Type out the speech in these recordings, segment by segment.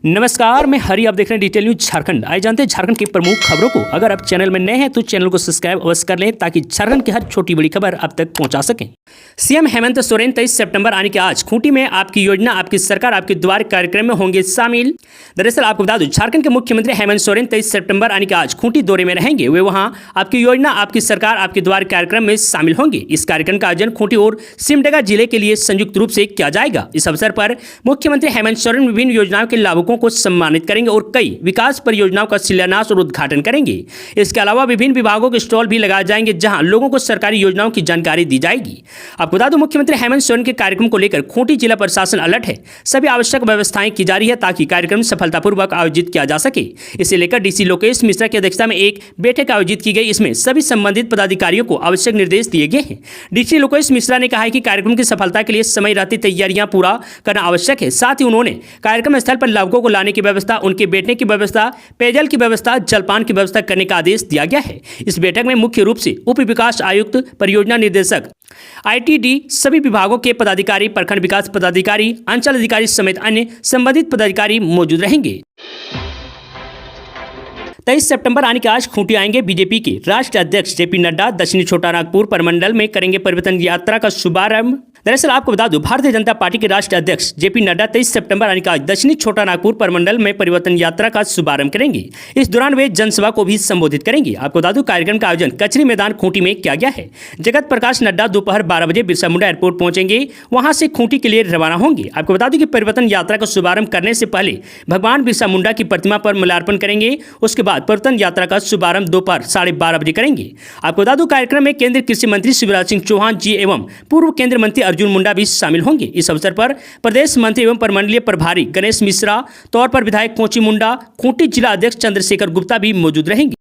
नमस्कार, मैं हरी। आप देख रहे हैं डिटेल न्यूज झारखंड। आइए जानते हैं झारखंड की प्रमुख खबरों को। अगर आप चैनल में नए हैं तो चैनल को सब्सक्राइब अवश्य कर लें ताकि झारखंड की हर छोटी बड़ी खबर आप तक पहुंचा सकें। सीएम हेमंत सोरेन 23 सितंबर आने के आज खूंटी में आपकी योजना आपकी सरकार आपके द्वार कार्यक्रम में होंगे शामिल। दरअसल आपको बता दूं, झारखंड के मुख्यमंत्री हेमंत सोरेन 23 सितंबर आने के आज खूंटी दौरे में रहेंगे। वे वहां आपकी योजना आपकी सरकार आपके द्वार कार्यक्रम में शामिल होंगे। इस कार्यक्रम का आयोजन खूंटी और सिमडेगा जिले के लिए संयुक्त रूप से किया जाएगा। इस अवसर पर मुख्यमंत्री हेमंत सोरेन विभिन्न योजनाओं के लाभुकों को सम्मानित करेंगे और कई विकास परियोजनाओं का शिलान्यास और उद्घाटन करेंगे। इसके अलावा विभिन्न विभागों के स्टॉल भी लगाए जाएंगे जहां लोगों को सरकारी योजनाओं की जानकारी दी जाएगी। आपको बता दूं, मुख्यमंत्री हेमंत सोरेन के कार्यक्रम को लेकर खूंटी जिला प्रशासन अलर्ट है। सभी आवश्यक व्यवस्थाएं की जा रही है ताकि कार्यक्रम सफलतापूर्वक आयोजित किया जा सके। इसे लेकर डीसी लोकेश मिश्रा की अध्यक्षता में एक बैठक आयोजित की गई। इसमें सभी संबंधित पदाधिकारियों को आवश्यक निर्देश दिए गए हैं। डीसी लोकेश मिश्रा ने कहा है कि कार्यक्रम की सफलता के लिए समय रहती तैयारियां पूरा करना आवश्यक है। साथ ही उन्होंने कार्यक्रम स्थल पर लाभुकों को लाने की व्यवस्था, उनके बैठने की व्यवस्था, पेयजल की व्यवस्था, जलपान की व्यवस्था करने का आदेश दिया गया है। इस बैठक में मुख्य रूप से उप विकास आयुक्त, परियोजना निदेशक, आईटीडी, सभी विभागों के पदाधिकारी, प्रखंड विकास पदाधिकारी, अंचल अधिकारी समेत अन्य संबंधित पदाधिकारी मौजूद रहेंगे। 23 सितंबर आने के आज खूंटी आएंगे बीजेपी के राष्ट्रीय अध्यक्ष जेपी नड्डा। दक्षिणी छोटा नागपुर परमंडल में करेंगे परिवर्तन यात्रा का शुभारंभ। दरअसल आपको बता दूं, भारतीय जनता पार्टी के राष्ट्रीय अध्यक्ष जेपी नड्डा 23 सितंबर आने के आज दक्षिणी छोटा नागपुर परमंडल में परिवर्तन यात्रा का शुभारंभ करेंगे। इस दौरान वे जनसभा को भी संबोधित करेंगे। आपको बता दूं, कार्यक्रम का आयोजन कचरी मैदान खूंटी में किया गया है। जगत प्रकाश नड्डा दोपहर 12 बजे बिरसा मुंडा एयरपोर्ट पहुंचेंगे, वहां से खूंटी के लिए रवाना होंगे। आपको बता दूं कि परिवर्तन यात्रा का शुभारंभ करने से पहले भगवान बिरसा मुंडा की प्रतिमा पर माल्यार्पण करेंगे। उसके बाद परिवर्तन यात्रा का शुभारंभ दोपहर 12:30 बजे करेंगे। आपको बता दूं, कार्यक्रम में केंद्रीय कृषि मंत्री शिवराज सिंह चौहान जी एवं पूर्व केंद्रीय मंत्री अर्जुन मुंडा भी शामिल होंगे। इस अवसर पर प्रदेश मंत्री एवं प्रमंडलीय प्रभारी गणेश मिश्रा, तौर पर विधायक कोची मुंडा, खूंटी जिला अध्यक्ष चंद्रशेखर गुप्ता भी मौजूद रहेंगे।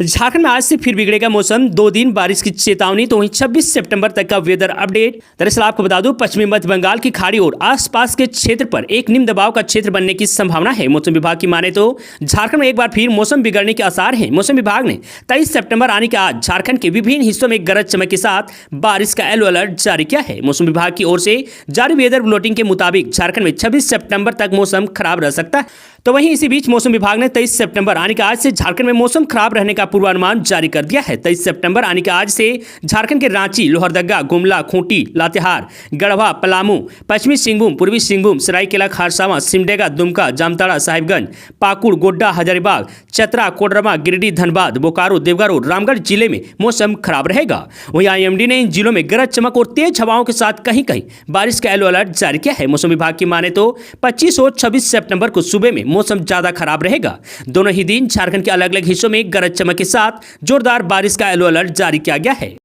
झारखंड में आज से फिर बिगड़ेगा मौसम, 2 दिन बारिश की चेतावनी। तो वहीं 26 सितंबर तक का वेदर अपडेट। दरअसल आपको बता दूं, पश्चिमी मध्य बंगाल की खाड़ी और आसपास के क्षेत्र पर एक निम्न दबाव का क्षेत्र बनने की संभावना है। मौसम विभाग की माने तो झारखंड में एक बार फिर मौसम बिगड़ने के आसार हैं। मौसम विभाग ने 23 सितंबर आने के आज झारखंड के विभिन्न हिस्सों में गरज चमक के साथ बारिश का येलो अलर्ट जारी किया है। मौसम विभाग की ओर से जारी वेदर बुलेटिन के मुताबिक झारखंड में 26 सितंबर तक मौसम खराब रह सकता है। तो वहीं इसी बीच मौसम विभाग ने 23 सितंबर आने के आज से झारखंड में मौसम खराब रहने का पूर्वानुमान जारी कर दिया है। 23 सितंबर आने के आज से झारखंड के रांची, लोहरदगा, गुमला, खूंटी, लातेहार, गढ़वा, पलामू, पश्चिमी सिंहभूम, पूर्वी सिंहभूम, सरायकेला खरसावां, सिमडेगा, दुमका, जामताड़ा, साहिबगंज, पाकुड़, गोड्डा, हजारीबाग, चतरा, कोडरमा, गिरिडीह, धनबाद, बोकारो, देवघर और रामगढ़ जिले में मौसम खराब रहेगा। वहीं आईएमडी ने इन जिलों में गरज चमक और तेज हवाओं के साथ कहीं कहीं बारिश का येलो अलर्ट जारी किया है। मौसम विभाग की माने तो 25 और 26 सितंबर को सुबह में मौसम ज्यादा खराब रहेगा। दोनों ही दिन झारखंड के अलग अलग हिस्सों में गरज चमक के साथ जोरदार बारिश का येलो अलर्ट जारी किया गया है।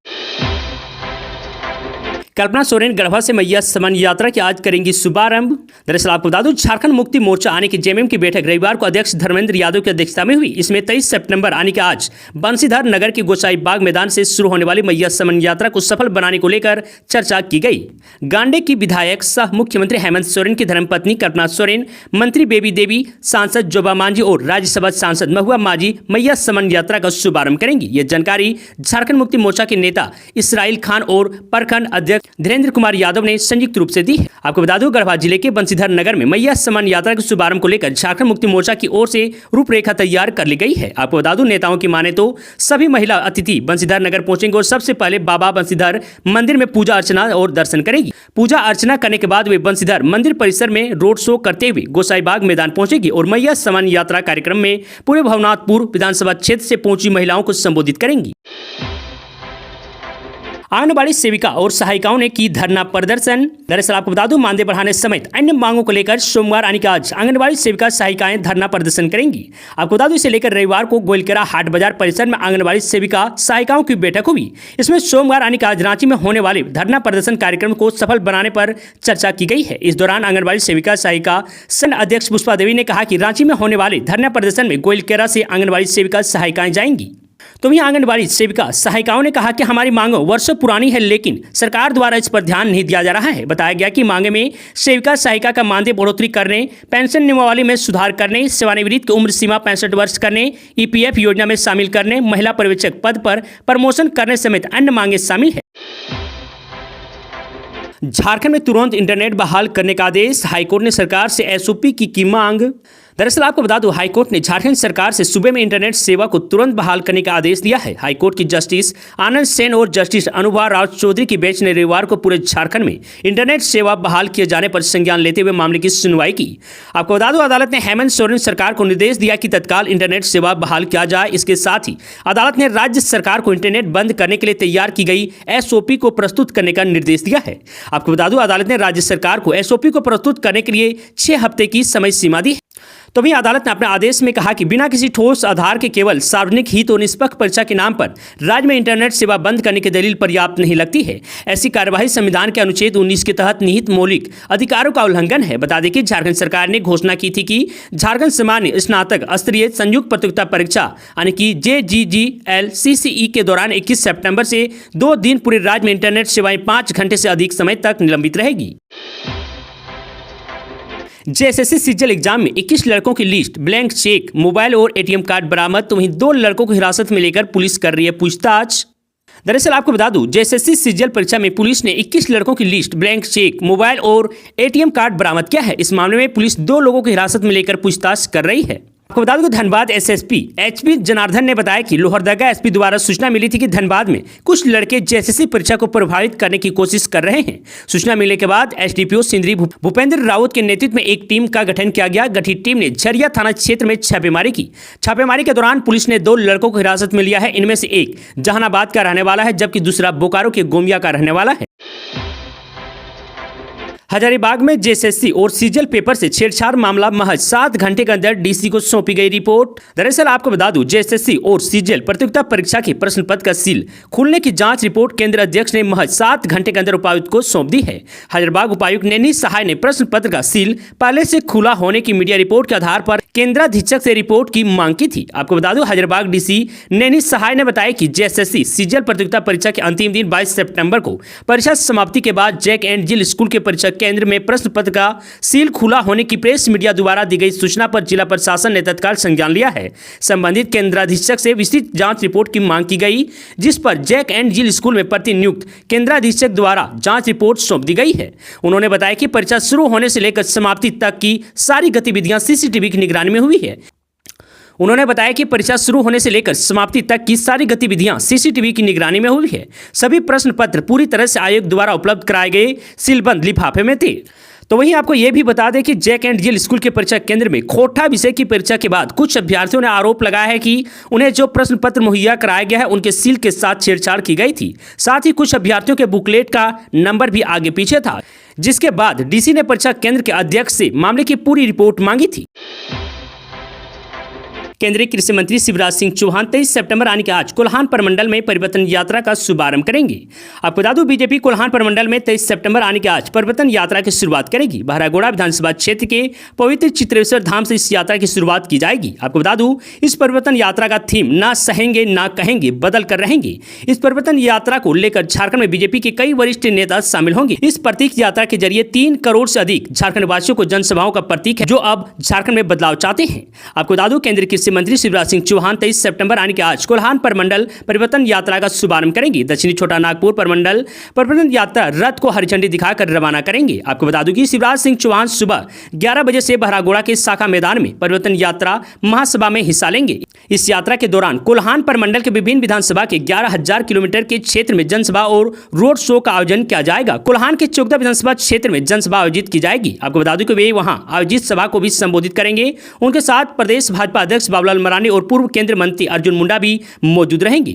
कल्पना सोरेन गढ़वा से मैया समान यात्रा की आज करेंगी शुभारंभ। दरअसल आपको बता दूं, झारखंड मुक्ति मोर्चा आने की जेएमएम की बैठक रविवार को अध्यक्ष धर्मेंद्र यादव की अध्यक्षता में हुई। इसमें 23 सितंबर आने के आज बंसीधर नगर के गोसाई बाग मैदान से शुरू होने वाली मैया समान यात्रा को सफल बनाने को लेकर चर्चा की गई। गांडे की विधायक सह मुख्यमंत्री हेमंत सोरेन की धर्मपत्नी कल्पना सोरेन, मंत्री बेबी देवी, सांसद जोबा मांझी और राज्यसभा सांसद महुआ मांझी मैया समान यात्रा का शुभारंभ करेंगी। यह जानकारी झारखंड मुक्ति मोर्चा के नेता इसराइल खान और प्रखंड अध्यक्ष धीरेन्द्र कुमार यादव ने संयुक्त रूप से दी है। आपको बता दूं, गढ़वा जिले के बंसीधर नगर में मैया समान यात्रा के शुभारंभ को लेकर झारखंड मुक्ति मोर्चा की ओर से रूपरेखा तैयार कर ली गई है। आपको बता दूं, नेताओं की माने तो सभी महिला अतिथि बंसीधर नगर पहुंचेंगे और सबसे पहले बाबा बंसीधर मंदिर में पूजा अर्चना और दर्शन करेंगी। पूजा अर्चना करने के बाद वे बंसीधर मंदिर परिसर में रोड शो करते हुए गोसाईबाग मैदान पहुंचेगी और मैया समान यात्रा कार्यक्रम में पूरे भवनाथपुर विधानसभा क्षेत्र से पहुंची महिलाओं को संबोधित करेंगी। आंगनबाड़ी सेविका और सहायिकाओं ने की धरना प्रदर्शन। दरअसल आपको बता दूं, मानदेय बढ़ाने समेत अन्य मांगों को लेकर सोमवार आने के आज आंगनबाड़ी सेविका सहायिकाएं धरना प्रदर्शन करेंगी। आपको बता दूं, इसे लेकर रविवार को गोइलकेरा हाट बाजार परिसर में आंगनबाड़ी सेविका सहायिकाओं की बैठक हुई। इसमें सोमवार आने के आज रांची में होने वाले धरना प्रदर्शन कार्यक्रम को सफल बनाने पर चर्चा की गई है। इस दौरान आंगनबाड़ी सेविका सहायिका संघ अध्यक्ष पुष्पा देवी ने कहा कि रांची में होने वाले धरना प्रदर्शन में गोइलकेरा से आंगनबाड़ी सेविका सहायिकाएं जाएंगी। तो वहीं आंगनबाड़ी सेविका सहायिकाओं ने कहा कि हमारी मांग वर्षों पुरानी है, लेकिन सरकार द्वारा इस पर ध्यान नहीं दिया जा रहा है। बताया गया कि मांगे में सेविका सहायिका का मानदेय बढ़ोतरी करने, पेंशन नियमावली में सुधार करने, सेवानिवृत्ति की उम्र सीमा 65 वर्ष करने, ईपीएफ योजना में शामिल करने, महिला पर्यवेक्षक पद पर प्रमोशन करने समेत अन्य मांगे शामिल है। झारखंड में तुरंत इंटरनेट बहाल करने का आदेश, हाईकोर्ट ने सरकार से एसओपी की मांग। दरअसल आपको बता दूं, हाईकोर्ट ने झारखंड सरकार से सूबे में इंटरनेट सेवा को तुरंत बहाल करने का आदेश दिया है। हाईकोर्ट की जस्टिस आनंद सेन और जस्टिस अनुभा राव चौधरी की बेंच ने रविवार को पूरे झारखंड में इंटरनेट सेवा बहाल किए जाने पर संज्ञान लेते हुए मामले की सुनवाई की। आपको बता दूं, अदालत ने हेमंत सोरेन सरकार को निर्देश दिया कि तत्काल इंटरनेट सेवा बहाल किया जाए। इसके साथ ही अदालत ने राज्य सरकार को इंटरनेट बंद करने के लिए तैयार की गई एसओपी को प्रस्तुत करने का निर्देश दिया है। आपको बता दूं, अदालत ने राज्य सरकार को एसओपी को प्रस्तुत करने के लिए 6 हफ्ते की समय सीमा दी है। तो वहीं अदालत ने अपने आदेश में कहा कि बिना किसी ठोस आधार के केवल सार्वजनिक हित और निष्पक्ष परीक्षा के नाम पर राज्य में इंटरनेट सेवा बंद करने की दलील पर्याप्त नहीं लगती है। ऐसी कार्यवाही संविधान के अनुच्छेद 19 के तहत निहित मौलिक अधिकारों का उल्लंघन है। बता दें कि झारखंड सरकार ने घोषणा की थी कि झारखंड सामान्य स्नातक स्तरीय संयुक्त प्रतियोगिता परीक्षा यानी कि JGGL-CCE के दौरान 21 सितंबर से 2 दिन पूरे राज्य में इंटरनेट सेवाएं 5 घंटे से अधिक समय तक निलंबित रहेगी। जेएसएससी सीजीएल एग्जाम में 21 लड़कों की लिस्ट, ब्लैंक चेक, मोबाइल और एटीएम कार्ड बरामद। तो वहीं 2 लड़कों को हिरासत में लेकर पुलिस कर रही है पूछताछ। दरअसल आपको बता दूं, जेएसएससी सीजीएल परीक्षा में पुलिस ने 21 लड़कों की लिस्ट, ब्लैंक चेक, मोबाइल और एटीएम कार्ड बरामद किया है। इस मामले में पुलिस 2 लोगों को हिरासत में लेकर पूछताछ कर रही है। आपको बता दूं, धनबाद एसएसपी एचपी जनार्दन ने बताया कि लोहरदगा एसपी द्वारा सूचना मिली थी कि धनबाद में कुछ लड़के जेएसएससी परीक्षा को प्रभावित करने की कोशिश कर रहे हैं। सूचना मिलने के बाद एसडीपीओ सिंदरी भूपेंद्र रावत के नेतृत्व में एक टीम का गठन किया गया। गठित टीम ने झरिया थाना क्षेत्र में छापेमारी की। छापेमारी के दौरान पुलिस ने 2 लड़कों को हिरासत में लिया है। इनमें से एक जहानाबाद का रहने वाला है, जबकि दूसरा बोकारो के गोमिया का रहने वाला है। हजारीबाग में जेएसएससी और सीजीएल पेपर से छेड़छाड़ मामला, महज 7 घंटे के अंदर डीसी को सौंपी गई रिपोर्ट। दरअसल आपको बता दूं, जेएसएससी और सीजीएल प्रतियोगिता परीक्षा के प्रश्न पत्र का सील खुलने की जांच रिपोर्ट केंद्र अध्यक्ष ने महज 7 घंटे के अंदर उपायुक्त को सौंप दी है। हजारीबाग उपायुक्त नैनी सहाय ने प्रश्न पत्र का सील पहले से खुला होने की मीडिया रिपोर्ट के आधार पर केंद्राधीक्षक से रिपोर्ट की मांग की थी। आपको बता दूं, हजारीबाग डीसी नैनी सहाय ने बताया कि जेएसएससी सीजीएल प्रतियोगिता परीक्षा के अंतिम दिन 22 सितंबर को परीक्षा समाप्ति के बाद जैक एंड जिल स्कूल के परीक्षा केंद्र में प्रश्न पत्र का सील खुला होने की प्रेस मीडिया द्वारा दी गई सूचना पर जिला प्रशासन ने तत्काल संज्ञान लिया है। संबंधित केंद्राधीक्षक से विस्तृत जांच रिपोर्ट की मांग की गई, जिस पर जैक एंड जिल स्कूल में प्रतिनियुक्त केंद्राधीक्षक द्वारा जांच रिपोर्ट सौंप दी गई है। उन्होंने बताया कि परीक्षा शुरू होने से लेकर समाप्ति तक की सारी गतिविधियां सीसीटीवी की निगरानी में हुई है। उन्होंने बताया कि परीक्षा शुरू होने से लेकर समाप्ति तक की सारी गतिविधियां सीसीटीवी की निगरानी में हुई है। सभी प्रश्न पत्र पूरी तरह से आयोग द्वारा उपलब्ध कराए गए सीलबंद लिफाफे में थे। तो वहीं आपको यह भी बता दें कि जैक एंड जिल स्कूल के परीक्षा केंद्र में खोटा विषय की परीक्षा के बाद कुछ अभ्यर्थियों ने आरोप लगाया है कि उन्हें जो प्रश्न पत्र मुहैया कराया गया है उनके सील के साथ छेड़छाड़ की गई थी। साथ ही कुछ अभ्यर्थियों के बुकलेट का नंबर भी आगे पीछे था, जिसके बाद डीसी ने परीक्षा केंद्र के अध्यक्ष से मामले की पूरी रिपोर्ट मांगी थी। केंद्रीय कृषि मंत्री शिवराज सिंह चौहान 23 सितंबर यानी कि आज कोल्हान प्रमंडल में परिवर्तन यात्रा का शुभारंभ करेंगे। आपको बता दूं, बीजेपी कोल्हान प्रमंडल में 23 सितंबर यानी कि आज परिवर्तन यात्रा की शुरुआत करेगी। बहरागोड़ा विधानसभा क्षेत्र के पवित्र चित्रेश्वर धाम से इस यात्रा की शुरुआत की जाएगी। आपको बता दूं, इस परिवर्तन यात्रा का थीम ना सहेंगे ना कहेंगे, बदल कर रहेंगे। इस परिवर्तन यात्रा को लेकर झारखंड में बीजेपी के कई वरिष्ठ नेता शामिल होंगे। इस प्रतीक यात्रा के जरिए 3 करोड़ से अधिक झारखंड वासियों को जनसभाओं का प्रतीक है, जो अब झारखंड में बदलाव चाहते हैं। आपको बता दूं, केंद्रीय कृषि मंत्री शिवराज सिंह चौहान 23 सितंबर यानी कि आज कोल्हान प्रमंडल परिवर्तन यात्रा का शुभारंभ करेंगे। दक्षिणी छोटा नागपुर प्रमंडल परिवर्तन यात्रा रथ को हरी झंडी दिखाकर रवाना करेंगे। आपको बता दूं कि शिवराज सिंह चौहान सुबह 11 बजे से बहरागोड़ा के शाखा मैदान में परिवर्तन यात्रा महासभा में हिस्सा लेंगे। इस यात्रा के दौरान कोल्हान प्रमंडल के विभिन्न विधानसभा के 11,000 किलोमीटर के क्षेत्र में जनसभा और रोड शो का आयोजन किया जाएगा। कोल्हान के चौगदा विधानसभा क्षेत्र में जनसभा आयोजित की जाएगी। आपको बता दूं कि वे वहां आयोजित सभा को भी संबोधित करेंगे। उनके साथ प्रदेश भाजपा अध्यक्ष बाबूलाल मरांडी और पूर्व केंद्रीय मंत्री अर्जुन मुंडा भी मौजूद रहेंगे।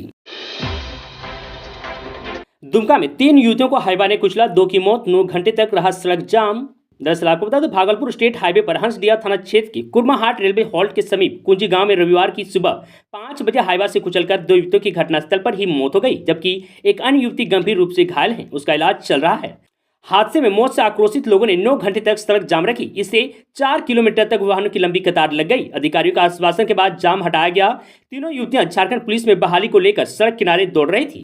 दुमका में 3 युवतियों को हाईवा ने कुचला, 2 की मौत, 9 घंटे तक रहा सड़क जाम। दरअसल आपको बता दें, भागलपुर स्टेट हाईवे पर हंसडिया थाना क्षेत्र के कुर्माहाट रेलवे हॉल्ट के समीप कुंजी गांव में रविवार की सुबह 5 बजे हाईवा से कुचलकर 2 युवतियों की घटनास्थल पर ही मौत हो गई, जबकि एक अन्य युवती गंभीर रूप से घायल है, उसका इलाज चल रहा है। हादसे में मौत से आक्रोशित लोगों ने 9 घंटे तक सड़क जाम रखी। इससे 4 किलोमीटर तक वाहनों की लंबी कतार लग गई। अधिकारियों का आश्वासन के बाद जाम हटाया गया। तीनों युवतियां झारखंड पुलिस में बहाली को लेकर सड़क किनारे दौड़ रही थी।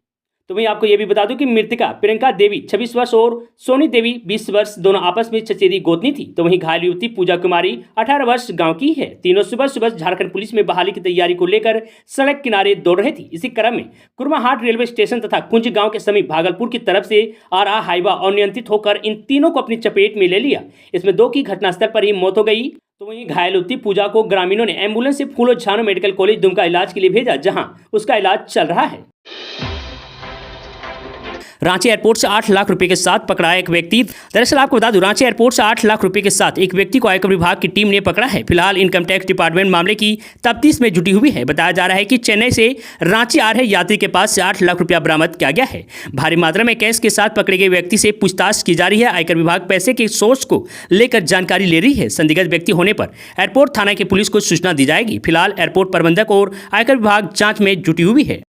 तो वहीं आपको ये भी बता दूं कि मृतका प्रियंका देवी 26 वर्ष और सोनी देवी 20 वर्ष दोनों आपस में चचेरी गोतनी थी। तो वहीं घायल युवती पूजा कुमारी 18 वर्ष गांव की है। तीनों सुबह सुबह झारखंड पुलिस में बहाली की तैयारी को लेकर सड़क किनारे दौड़ रही थी। इसी क्रम में कुरमाहाट रेलवे स्टेशन तथा कुंज गांव के समीप भागलपुर की तरफ से आ रहा हाईवा अनियंत्रित होकर इन तीनों को अपनी चपेट में ले लिया। इसमें 2 की घटनास्थल पर ही मौत हो गई। तो वहीं घायल युवती पूजा को ग्रामीणों ने एम्बुलेंस से फूलो झानो मेडिकल कॉलेज दुमका इलाज के लिए भेजा, जहां उसका इलाज चल रहा है। रांची एयरपोर्ट से 8 लाख रुपए के साथ पकड़ा एक व्यक्ति। दरअसल आपको बता दूं, रांची एयरपोर्ट से 8 लाख रुपए के साथ एक व्यक्ति को आयकर विभाग की टीम ने पकड़ा है। फिलहाल इनकम टैक्स डिपार्टमेंट मामले की तफ्तीश में जुटी हुई है। बताया जा रहा है कि चेन्नई से रांची आ रहे यात्री के पास से 8 लाख रुपया बरामद किया गया है। भारी मात्रा में कैश के साथ पकड़े गए व्यक्ति से पूछताछ की जा रही है। आयकर विभाग पैसे के सोर्स को लेकर जानकारी ले रही है। संदिग्ध व्यक्ति होने पर एयरपोर्ट थाना की पुलिस को सूचना दी जाएगी। फिलहाल एयरपोर्ट प्रबंधक और आयकर विभाग जांच में जुटी हुई है।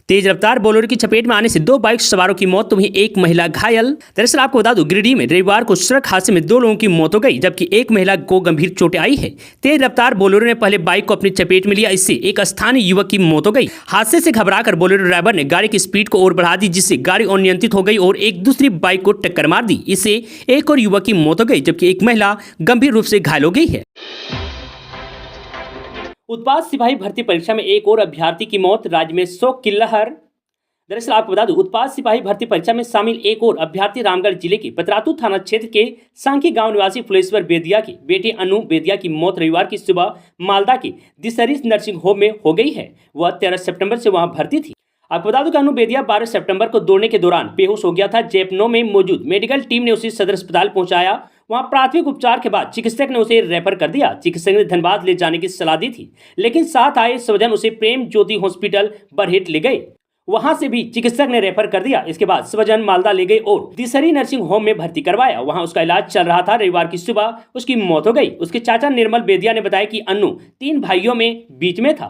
तेज रफ्तार बोलेरो की चपेट में आने से 2 बाइक सवारों की मौत, तो वहीं एक महिला घायल। दरअसल आपको बता दूं, गिरिडीह में रविवार को सड़क हादसे में 2 लोगों की मौत हो गई, जबकि एक महिला को गंभीर चोटें आई है। तेज रफ्तार बोलेरो ने पहले बाइक को अपनी चपेट में लिया, इससे एक स्थानीय युवक की मौत हो गई। हादसे से घबराकर बोलेरो ड्राइवर ने गाड़ी की स्पीड को और बढ़ा दी, जिससे गाड़ी अनियंत्रित हो गई और एक दूसरी बाइक को टक्कर मार दी। इससे एक और युवक की मौत हो गई, जबकि एक महिला गंभीर रूप से घायल हो गई है। उत्पाद सिपाही भर्ती परीक्षा में एक और अभ्यर्थी की मौत, राज्य में शोक की लहर। दरअसल आपको बता दूं, उत्पाद सिपाही भर्ती परीक्षा में शामिल एक और अभ्यर्थी रामगढ़ जिले के पतरातू थाना क्षेत्र के सांकी गांव निवासी फुलेश्वर बेदिया की बेटी अनु बेदिया की मौत रविवार की सुबह मालदा के दिसरीज नर्सिंग होम में हो गई है। वह 13 सितंबर से वहां भर्ती थी। आपको बता दूं कि अनु बेदिया 12 सितंबर को दौड़ने के दौरान बेहोश हो गया था। जैपनो में मौजूद मेडिकल टीम ने उसे सदर अस्पताल पहुंचाया। वहां प्राथमिक उपचार के बाद चिकित्सक ने उसे रेफर कर दिया। चिकित्सक ने धनबाद ले जाने की सलाह दी थी, लेकिन साथ आए स्वजन उसे प्रेम ज्योति हॉस्पिटल बरहेट ले गए। वहां से भी चिकित्सक ने रेफर कर दिया। इसके बाद स्वजन मालदा ले गए और दिसरी नर्सिंग होम में भर्ती करवाया। वहां उसका इलाज चल रहा था। रविवार की सुबह उसकी मौत हो गई। उसके चाचा निर्मल बेदिया ने बताया कि अन्नू 3 भाइयों में बीच में था।